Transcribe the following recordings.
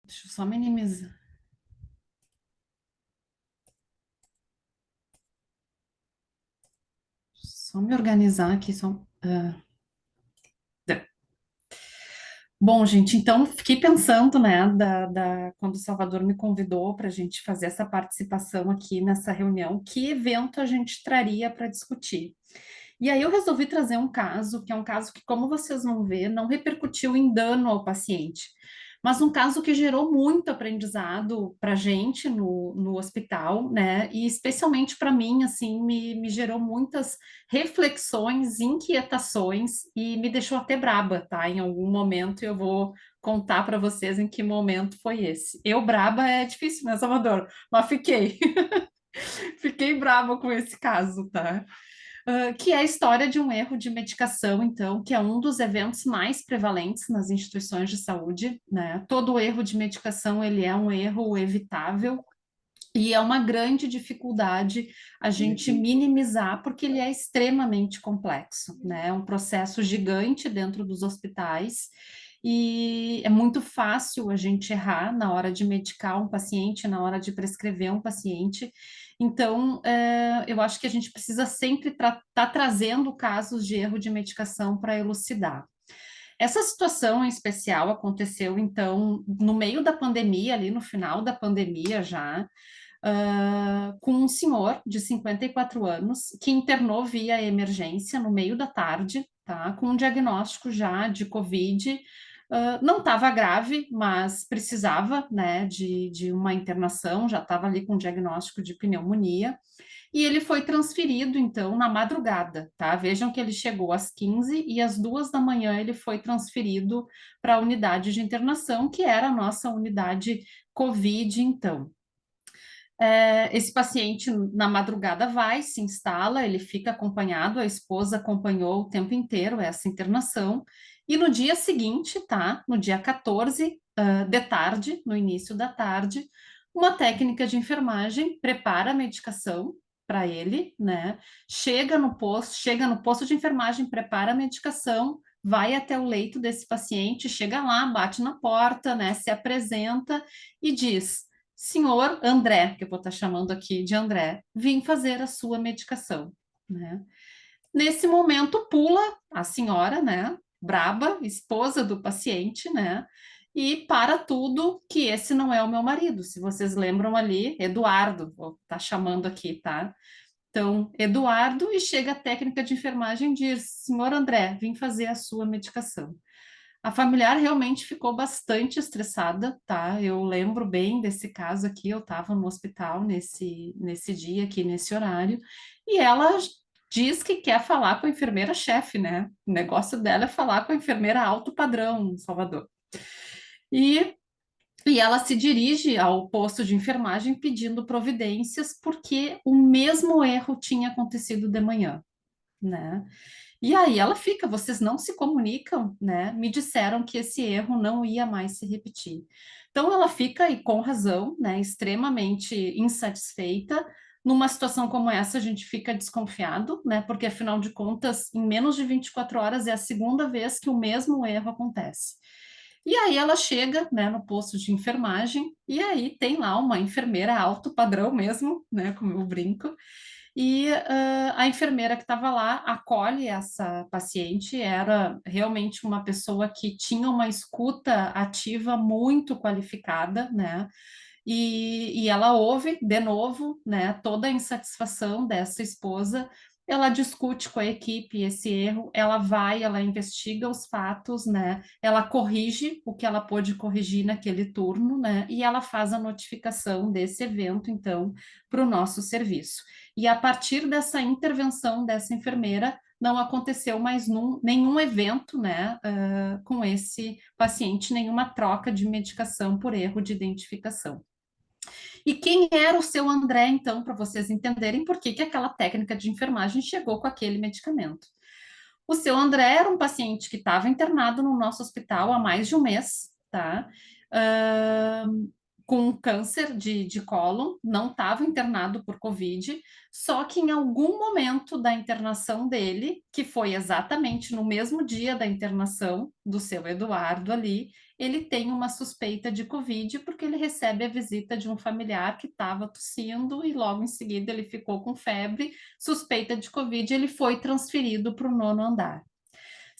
Deixa eu só minimizar. Só me organizar aqui. Deu. Bom, gente, então fiquei pensando, né, quando o Salvador me convidou para a gente fazer essa participação aqui nessa reunião, que evento a gente traria para discutir. E aí eu resolvi trazer um caso, que é um caso que, como vocês vão ver, não repercutiu em dano ao paciente, mas um caso que gerou muito aprendizado para a gente no hospital, né? E especialmente para mim, assim, me gerou muitas reflexões, inquietações e me deixou até braba, tá? Em algum momento eu vou contar para vocês em que momento foi esse. Eu braba é difícil, né, Salvador? Mas fiquei. Fiquei brava com esse caso, tá? Que é a história de um erro de medicação, então, que é um dos eventos mais prevalentes nas instituições de saúde, né? Todo erro de medicação, ele é um erro evitável e é uma grande dificuldade a gente minimizar, porque ele é extremamente complexo, né? É um processo gigante dentro dos hospitais e é muito fácil a gente errar na hora de medicar um paciente, na hora de prescrever um paciente. Então, eu acho que a gente precisa sempre estar trazendo casos de erro de medicação para elucidar. Essa situação em especial aconteceu, então, no meio da pandemia, ali no final da pandemia já, com um senhor de 54 anos que internou via emergência no meio da tarde, tá? Com um diagnóstico já de Covid. Não estava grave, mas precisava, né, de uma internação, já estava ali com diagnóstico de pneumonia, e ele foi transferido, então, na madrugada, tá? Vejam que ele chegou às 15 e às 2 da manhã ele foi transferido para a unidade de internação, que era a nossa unidade Covid, então. Esse paciente, na madrugada, vai, se instala, ele fica acompanhado, a esposa acompanhou o tempo inteiro essa internação, e no dia seguinte, tá? No dia 14, de tarde, no início da tarde, uma técnica de enfermagem prepara a medicação para ele, né? Chega no posto de enfermagem, prepara a medicação, vai até o leito desse paciente, chega lá, bate na porta, né? Se apresenta e diz: Senhor André, que eu vou estar chamando aqui de André, vim fazer a sua medicação, né? Nesse momento pula a senhora, né, braba, esposa do paciente, né, e para tudo que esse não é o meu marido. Se vocês lembram ali, Eduardo, vou estar chamando aqui, tá? Então, Eduardo, e chega a técnica de enfermagem e diz: Senhor André, vim fazer a sua medicação. A familiar realmente ficou bastante estressada, tá? Eu lembro bem desse caso aqui, eu estava no hospital nesse dia aqui, nesse horário, e ela diz que quer falar com a enfermeira-chefe, né? O negócio dela é falar com a enfermeira alto padrão, em Salvador. E, e ela se dirige ao posto de enfermagem pedindo providências, porque o mesmo erro tinha acontecido de manhã, né? E aí ela fica, vocês não se comunicam, né? Me disseram que esse erro não ia mais se repetir. Então ela fica, e com razão, né, extremamente insatisfeita. Numa situação como essa, a gente fica desconfiado, né? Porque afinal de contas, em menos de 24 horas é a segunda vez que o mesmo erro acontece. E aí ela chega, né, no posto de enfermagem, e aí tem lá uma enfermeira alto padrão mesmo, né, como eu brinco, e a enfermeira que estava lá acolhe essa paciente, era realmente uma pessoa que tinha uma escuta ativa muito qualificada, né? E ela ouve de novo, né, toda a insatisfação dessa esposa. Ela discute com a equipe esse erro, ela vai, ela investiga os fatos, né? Ela corrige o que ela pôde corrigir naquele turno, né? E ela faz a notificação desse evento, então, para o nosso serviço. E a partir dessa intervenção dessa enfermeira, não aconteceu mais nenhum evento, né, com esse paciente, nenhuma troca de medicação por erro de identificação. E quem era o seu André, então, para vocês entenderem por que aquela técnica de enfermagem chegou com aquele medicamento? O seu André era um paciente que estava internado no nosso hospital há mais de um mês, tá? com câncer de cólon, não estava internado por Covid, só que em algum momento da internação dele, que foi exatamente no mesmo dia da internação do seu Eduardo ali, ele tem uma suspeita de Covid, porque ele recebe a visita de um familiar que estava tossindo e logo em seguida ele ficou com febre, suspeita de Covid, ele foi transferido para o nono andar.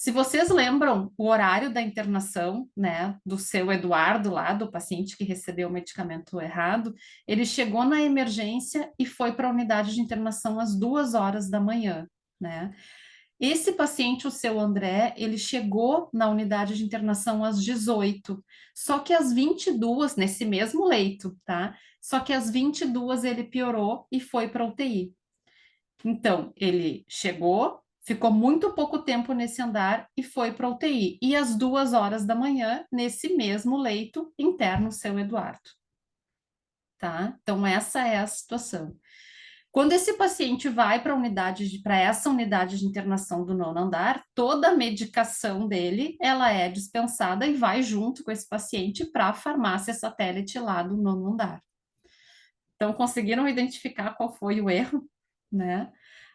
Se vocês lembram o horário da internação, né, do seu Eduardo lá, do paciente que recebeu o medicamento errado, ele chegou na emergência e foi para a unidade de internação às 2 horas da manhã, né? Esse paciente, o seu André, ele chegou na unidade de internação às 18, só que às 22, nesse mesmo leito, tá? Só que às 22 ele piorou e foi para UTI. Então, ele chegou, ficou muito pouco tempo nesse andar e foi para UTI. E às 2 horas da manhã, nesse mesmo leito, interno o seu Eduardo, tá? Então, essa é a situação. Quando esse paciente vai para a unidade, para essa unidade de internação do nono andar, toda a medicação dele, ela é dispensada e vai junto com esse paciente para a farmácia satélite lá do nono andar. Então, conseguiram identificar qual foi o erro, né?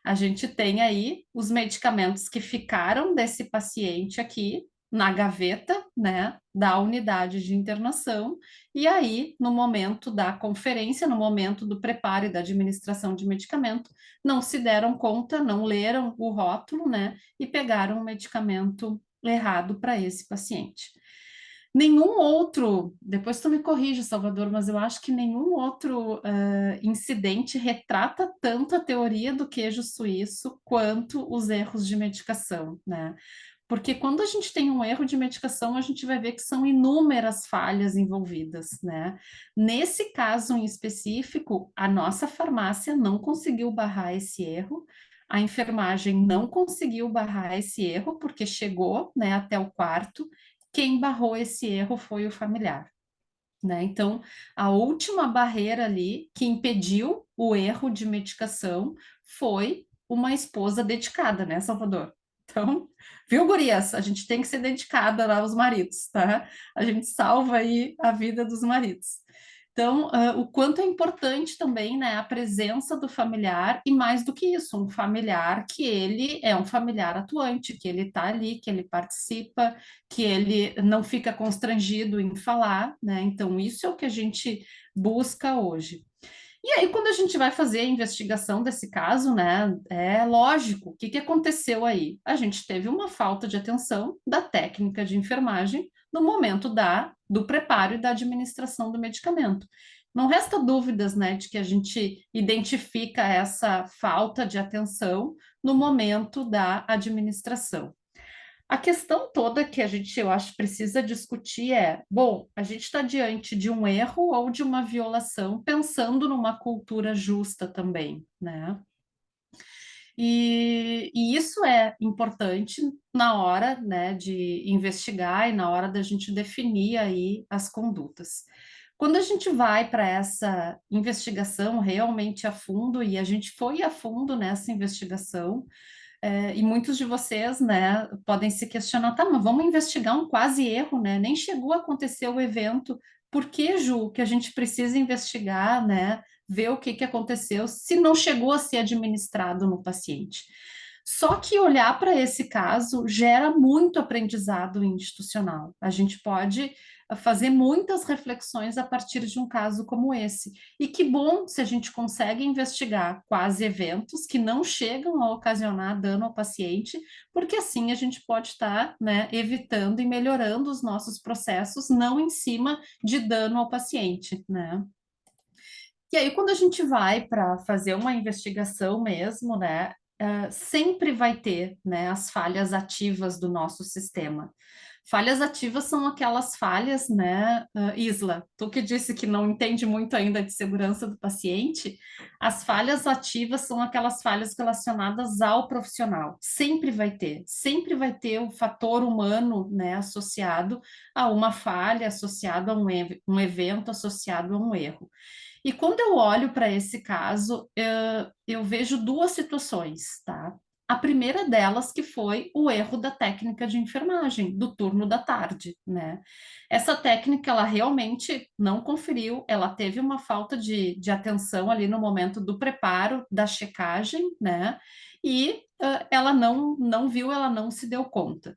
A gente tem aí os medicamentos que ficaram desse paciente aqui na gaveta, né, da unidade de internação, e aí, no momento da conferência, no momento do preparo e da administração de medicamento, não se deram conta, não leram o rótulo, né, e pegaram o medicamento errado para esse paciente. Nenhum outro, depois tu me corrige, Salvador, mas eu acho que nenhum outro incidente retrata tanto a teoria do queijo suíço quanto os erros de medicação, né? Porque quando a gente tem um erro de medicação, a gente vai ver que são inúmeras falhas envolvidas, né? Nesse caso em específico, a nossa farmácia não conseguiu barrar esse erro, a enfermagem não conseguiu barrar esse erro, porque chegou, né, até o quarto. Quem barrou esse erro foi o familiar, né? Então, a última barreira ali que impediu o erro de medicação foi uma esposa dedicada, né, Salvador? Então, viu, gurias? A gente tem que ser dedicada lá aos maridos, tá? A gente salva aí a vida dos maridos. Então, o quanto é importante também, né, a presença do familiar e mais do que isso, um familiar que ele é um familiar atuante, que ele está ali, que ele participa, que ele não fica constrangido em falar, né? Então, isso é o que a gente busca hoje. E aí, quando a gente vai fazer a investigação desse caso, né, é lógico, o que que aconteceu aí? A gente teve uma falta de atenção da técnica de enfermagem no momento do preparo e da administração do medicamento. Não resta dúvidas, né, de que a gente identifica essa falta de atenção no momento da administração. A questão toda que a gente, eu acho, precisa discutir é, bom, a gente está diante de um erro ou de uma violação, pensando numa cultura justa também, né? E isso é importante na hora, né, de investigar e na hora da gente definir aí as condutas. Quando a gente vai para essa investigação realmente a fundo, e a gente foi a fundo nessa investigação, e muitos de vocês, né, podem se questionar, tá, mas vamos investigar um quase erro, né? Nem chegou a acontecer o evento. Por que, Ju, que a gente precisa investigar, né? Ver o que que aconteceu se não chegou a ser administrado no paciente? Só que olhar para esse caso gera muito aprendizado institucional. A gente pode fazer muitas reflexões a partir de um caso como esse. E que bom se a gente consegue investigar quase eventos que não chegam a ocasionar dano ao paciente, porque assim a gente pode estar, né, evitando e melhorando os nossos processos, não em cima de dano ao paciente, né? E aí, quando a gente vai para fazer uma investigação mesmo, né, sempre vai ter, né, as falhas ativas do nosso sistema. Falhas ativas são aquelas falhas, né, Isla, tu que disse que não entende muito ainda de segurança do paciente, as falhas ativas são aquelas falhas relacionadas ao profissional. Sempre vai ter o fator humano, né, associado a uma falha, associado a um evento, associado a um erro. E quando eu olho para esse caso, eu vejo duas situações, tá? A primeira delas que foi o erro da técnica de enfermagem, do turno da tarde, né? Essa técnica, ela realmente não conferiu, ela teve uma falta de atenção ali no momento do preparo, da checagem, né? E ela não viu, ela não se deu conta.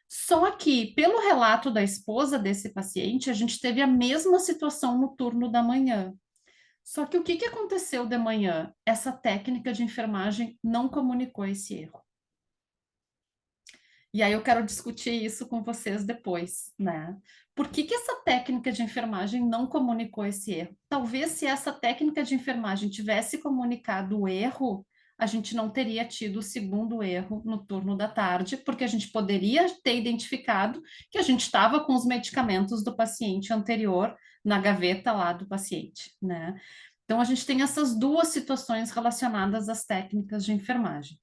Só que, pelo relato da esposa desse paciente, a gente teve a mesma situação no turno da manhã. Só que o que que aconteceu de manhã? Essa técnica de enfermagem não comunicou esse erro. E aí eu quero discutir isso com vocês depois, né? Por que que essa técnica de enfermagem não comunicou esse erro? Talvez se essa técnica de enfermagem tivesse comunicado o erro, a gente não teria tido o segundo erro no turno da tarde, porque a gente poderia ter identificado que a gente estava com os medicamentos do paciente anterior na gaveta lá do paciente, né? Então a gente tem essas duas situações relacionadas às técnicas de enfermagem.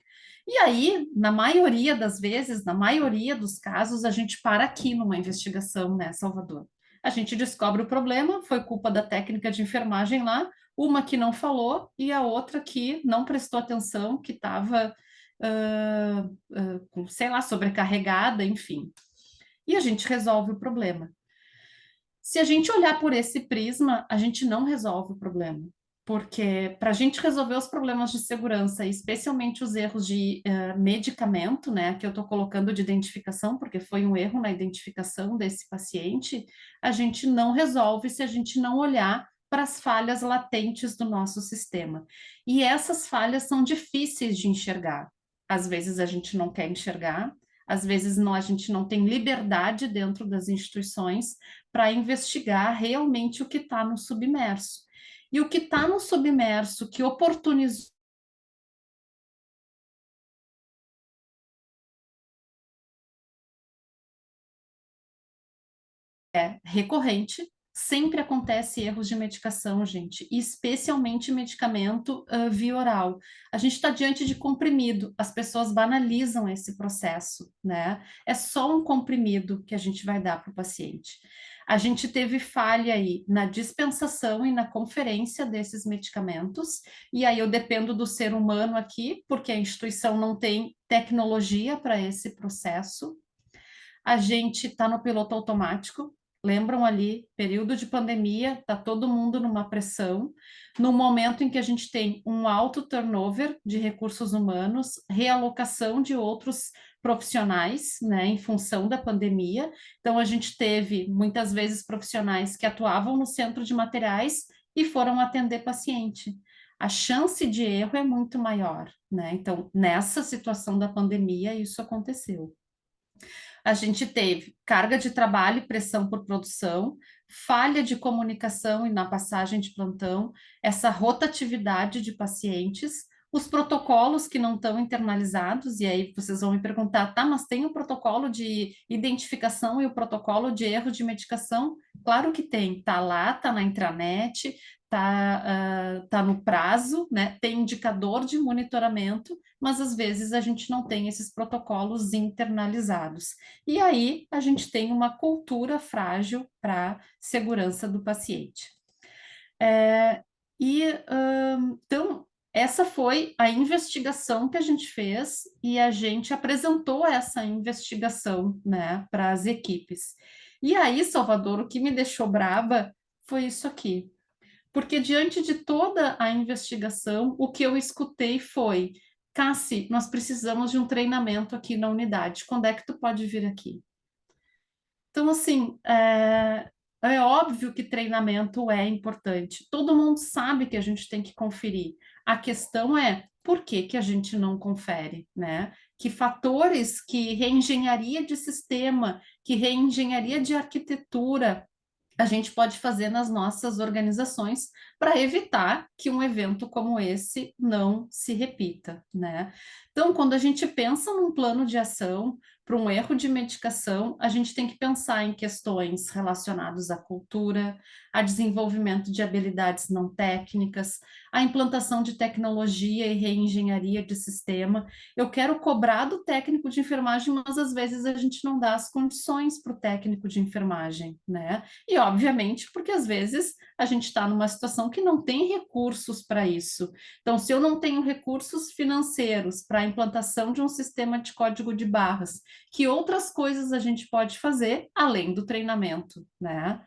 E aí, na maioria das vezes, na maioria dos casos, a gente para aqui numa investigação, né, Salvador? A gente descobre o problema, foi culpa da técnica de enfermagem lá, uma que não falou e a outra que não prestou atenção, que estava, sei lá, sobrecarregada, enfim. E a gente resolve o problema. Se a gente olhar por esse prisma, a gente não resolve o problema. Porque para a gente resolver os problemas de segurança, especialmente os erros de medicamento, né, que eu estou colocando de identificação, porque foi um erro na identificação desse paciente, a gente não resolve se a gente não olhar para as falhas latentes do nosso sistema. E essas falhas são difíceis de enxergar. Às vezes a gente não quer enxergar, às vezes não, a gente não tem liberdade dentro das instituições para investigar realmente o que está no submerso. E o que está no submerso, que oportunizou, é recorrente, sempre acontece erros de medicação, gente, especialmente medicamento via oral. A gente está diante de comprimido, as pessoas banalizam esse processo, né? É só um comprimido que a gente vai dar para o paciente. A gente teve falha aí na dispensação e na conferência desses medicamentos, e aí eu dependo do ser humano aqui, porque a instituição não tem tecnologia para esse processo. A gente está no piloto automático. Lembram ali, período de pandemia, está todo mundo numa pressão, no momento em que a gente tem um alto turnover de recursos humanos, realocação de outros profissionais, né, em função da pandemia. Então, a gente teve muitas vezes profissionais que atuavam no centro de materiais e foram atender paciente. A chance de erro é muito maior, né? Então, nessa situação da pandemia, isso aconteceu. A gente teve carga de trabalho e pressão por produção, falha de comunicação e na passagem de plantão, essa rotatividade de pacientes, os protocolos que não estão internalizados, e aí vocês vão me perguntar, tá, mas tem o protocolo de identificação e o protocolo de erro de medicação? Claro que tem, tá lá, tá na intranet, tá no prazo, né? Tem indicador de monitoramento, mas às vezes a gente não tem esses protocolos internalizados. E aí a gente tem uma cultura frágil para segurança do paciente. É, então, essa foi a investigação que a gente fez e a gente apresentou essa investigação, né, para as equipes. E aí, Salvador, o que me deixou braba foi isso aqui. Porque diante de toda a investigação, o que eu escutei foi: Cassi, nós precisamos de um treinamento aqui na unidade. Quando é que tu pode vir aqui? Então, assim, é óbvio que treinamento é importante. Todo mundo sabe que a gente tem que conferir. A questão é por que que a gente não confere, né? Que fatores, que reengenharia de sistema, que reengenharia de arquitetura a gente pode fazer nas nossas organizações para evitar que um evento como esse não se repita, né? Então, quando a gente pensa num plano de ação, para um erro de medicação, a gente tem que pensar em questões relacionadas à cultura, a desenvolvimento de habilidades não técnicas, a implantação de tecnologia e reengenharia de sistema. Eu quero cobrar do técnico de enfermagem, mas às vezes a gente não dá as condições para o técnico de enfermagem, né? E obviamente, porque às vezes a gente está numa situação que não tem recursos para isso. Então, se eu não tenho recursos financeiros para a implantação de um sistema de código de barras, que outras coisas a gente pode fazer além do treinamento, né?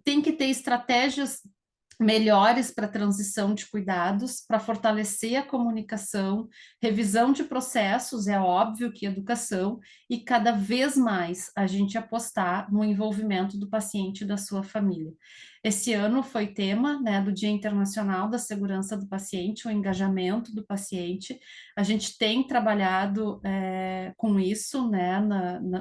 Tem que ter estratégias melhores para transição de cuidados, para fortalecer a comunicação, revisão de processos, é óbvio que educação, e cada vez mais a gente apostar no envolvimento do paciente e da sua família. Esse ano foi tema, né, do Dia Internacional da Segurança do Paciente, o engajamento do paciente. A gente tem trabalhado com isso, né,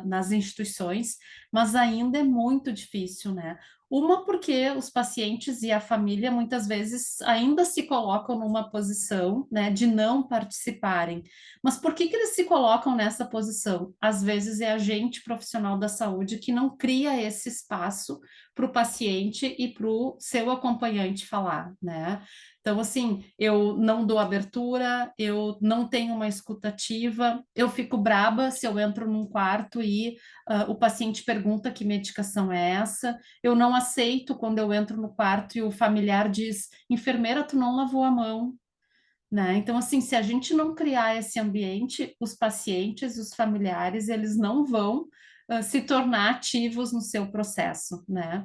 nas instituições, mas ainda é muito difícil, né? Uma, porque os pacientes e a família muitas vezes ainda se colocam numa posição, né, de não participarem. Mas por que que eles se colocam nessa posição? Às vezes é a gente profissional da saúde que não cria esse espaço para o paciente e para o seu acompanhante falar, né? Então, assim, eu não dou abertura, eu não tenho uma escutativa, eu fico braba se eu entro num quarto e o paciente pergunta que medicação é essa. Eu não aceito quando eu entro no quarto e o familiar diz: enfermeira, tu não lavou a mão, né? Então, assim, se a gente não criar esse ambiente, os pacientes, os familiares, eles não vão se tornar ativos no seu processo, né?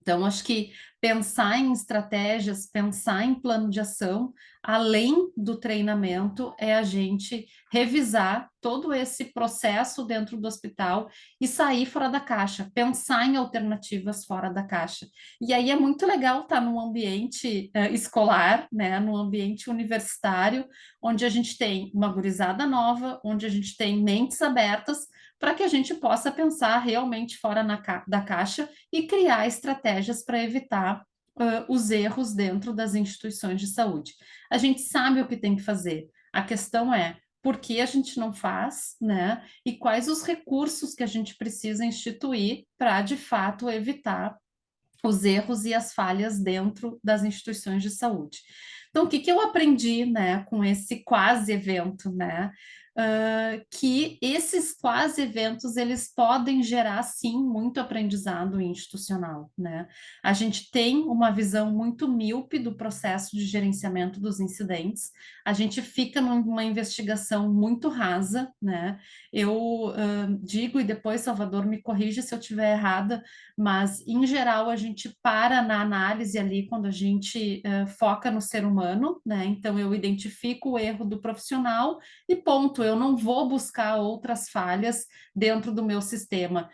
Então, acho que pensar em estratégias, pensar em plano de ação, além do treinamento, é a gente revisar todo esse processo dentro do hospital e sair fora da caixa, pensar em alternativas fora da caixa. E aí é muito legal estar num ambiente escolar, né, num ambiente universitário, onde a gente tem uma gurizada nova, onde a gente tem mentes abertas para que a gente possa pensar realmente fora da caixa e criar estratégias para evitar os erros dentro das instituições de saúde. A gente sabe o que tem que fazer. A questão é por que a gente não faz, né? E quais os recursos que a gente precisa instituir para, de fato, evitar os erros e as falhas dentro das instituições de saúde. Então, o que que eu aprendi, né, com esse quase evento, né? Que esses quase eventos eles podem gerar sim muito aprendizado institucional, né? A gente tem uma visão muito míope do processo de gerenciamento dos incidentes, a gente fica numa investigação muito rasa, né? Eu digo, e depois Salvador me corrige se eu estiver errada, mas em geral a gente para na análise ali quando a gente foca no ser humano, né? Então eu identifico o erro do profissional e ponto, eu não vou buscar outras falhas dentro do meu sistema.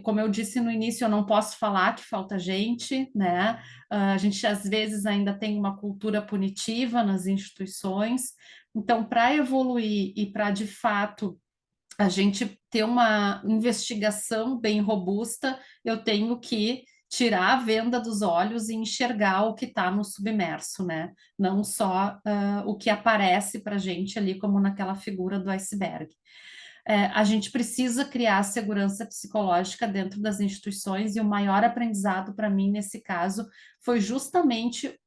Como eu disse no início, eu não posso falar que falta gente, né? A gente às vezes ainda tem uma cultura punitiva nas instituições. Então, para evoluir e para de fato a gente ter uma investigação bem robusta, eu tenho que tirar a venda dos olhos e enxergar o que está no submerso, né? Não só o que aparece para a gente ali, como naquela figura do iceberg. A gente precisa criar segurança psicológica dentro das instituições, e o maior aprendizado para mim nesse caso foi justamente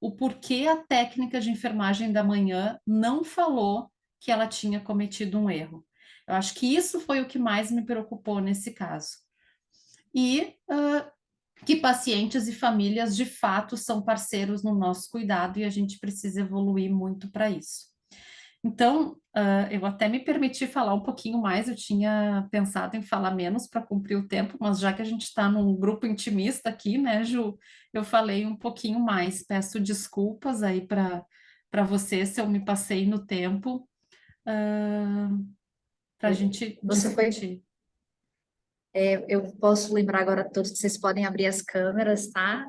o porquê a técnica de enfermagem da manhã não falou que ela tinha cometido um erro. Eu acho que isso foi o que mais me preocupou nesse caso. E que pacientes e famílias de fato são parceiros no nosso cuidado e a gente precisa evoluir muito para isso. Então, eu até me permiti falar um pouquinho mais, eu tinha pensado em falar menos para cumprir o tempo, mas já que a gente está num grupo intimista aqui, né, Ju, eu falei um pouquinho mais. Peço desculpas aí para você se eu me passei no tempo, para a gente Você foi. discutir. Eu posso lembrar agora a todos que vocês podem abrir as câmeras, tá?